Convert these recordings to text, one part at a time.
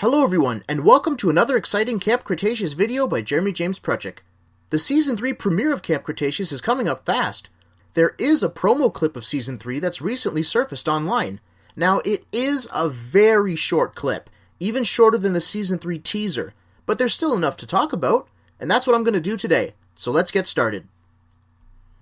Hello everyone, and welcome to another exciting Camp Cretaceous video by Jeremy James Prutchick. The Season 3 premiere of Camp Cretaceous is coming up fast. There is a promo clip of Season 3 that's recently surfaced online. Now, it is a very short clip, even shorter than the Season 3 teaser, but there's still enough to talk about, and that's what I'm going to do today, so let's get started.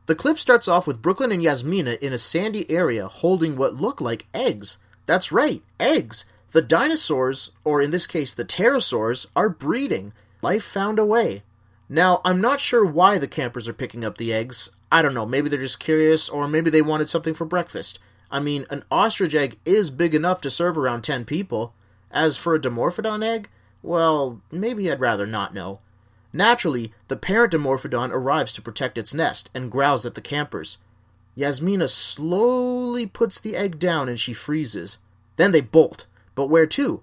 The clip starts off with Brooklyn and Yasmina in a sandy area holding what look like eggs. That's right, eggs! The dinosaurs, or in this case the pterosaurs, are breeding. Life found a way. Now, I'm not sure why the campers are picking up the eggs. I don't know, maybe they're just curious, or maybe they wanted something for breakfast. I mean, an ostrich egg is big enough to serve around 10 people. As for a Dimorphodon egg, well, maybe I'd rather not know. Naturally, the parent Dimorphodon arrives to protect its nest and growls at the campers. Yasmina slowly puts the egg down and she freezes. Then they bolt. But where to?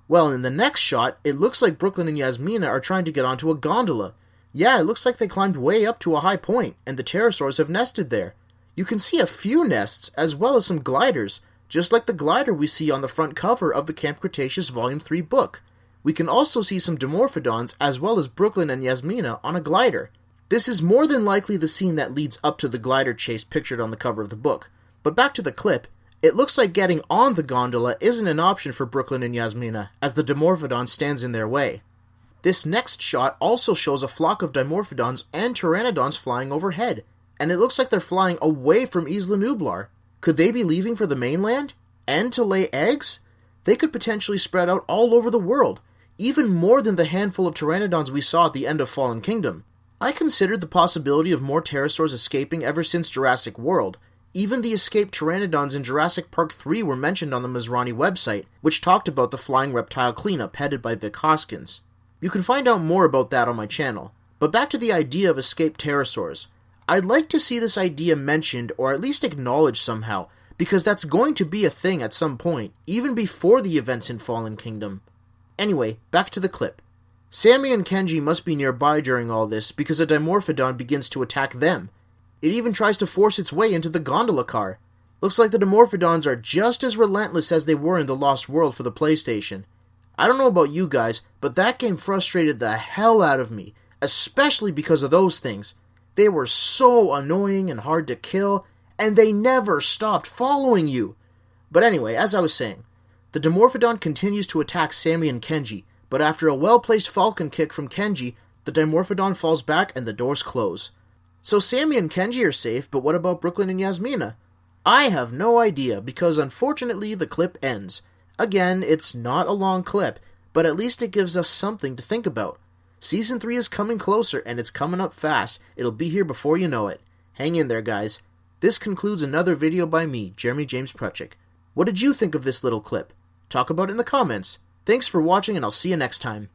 Well, in the next shot, it looks like Brooklyn and Yasmina are trying to get onto a gondola. Yeah, it looks like they climbed way up to a high point, and the pterosaurs have nested there. You can see a few nests, as well as some gliders, just like the glider we see on the front cover of the Camp Cretaceous Volume 3 book. We can also see some Dimorphodons, as well as Brooklyn and Yasmina, on a glider. This is more than likely the scene that leads up to the glider chase pictured on the cover of the book. But back to the clip. It looks like getting on the gondola isn't an option for Brooklyn and Yasmina, as the Dimorphodon stands in their way. This next shot also shows a flock of Dimorphodons and Pteranodons flying overhead, and it looks like they're flying away from Isla Nublar. Could they be leaving for the mainland? And to lay eggs? They could potentially spread out all over the world, even more than the handful of Pteranodons we saw at the end of Fallen Kingdom. I considered the possibility of more pterosaurs escaping ever since Jurassic World. Even the escaped Pteranodons in Jurassic Park 3 were mentioned on the Mizrahi website, which talked about the flying reptile cleanup headed by Vic Hoskins. You can find out more about that on my channel. But back to the idea of escaped pterosaurs. I'd like to see this idea mentioned or at least acknowledged somehow, because that's going to be a thing at some point, even before the events in Fallen Kingdom. Anyway, back to the clip. Sammy and Kenji must be nearby during all this because a Dimorphodon begins to attack them. It even tries to force its way into the gondola car. Looks like the Dimorphodons are just as relentless as they were in The Lost World for the PlayStation. I don't know about you guys, but that game frustrated the hell out of me, especially because of those things. They were so annoying and hard to kill, and they never stopped following you. But anyway, as I was saying, the Dimorphodon continues to attack Sammy and Kenji, but after a well-placed falcon kick from Kenji, the Dimorphodon falls back and the doors close. So Sammy and Kenji are safe, but what about Brooklyn and Yasmina? I have no idea, because unfortunately the clip ends. Again, it's not a long clip, but at least it gives us something to think about. Season 3 is coming closer, and it's coming up fast. It'll be here before you know it. Hang in there, guys. This concludes another video by me, Jeremy James Prutchick. What did you think of this little clip? Talk about it in the comments. Thanks for watching, and I'll see you next time.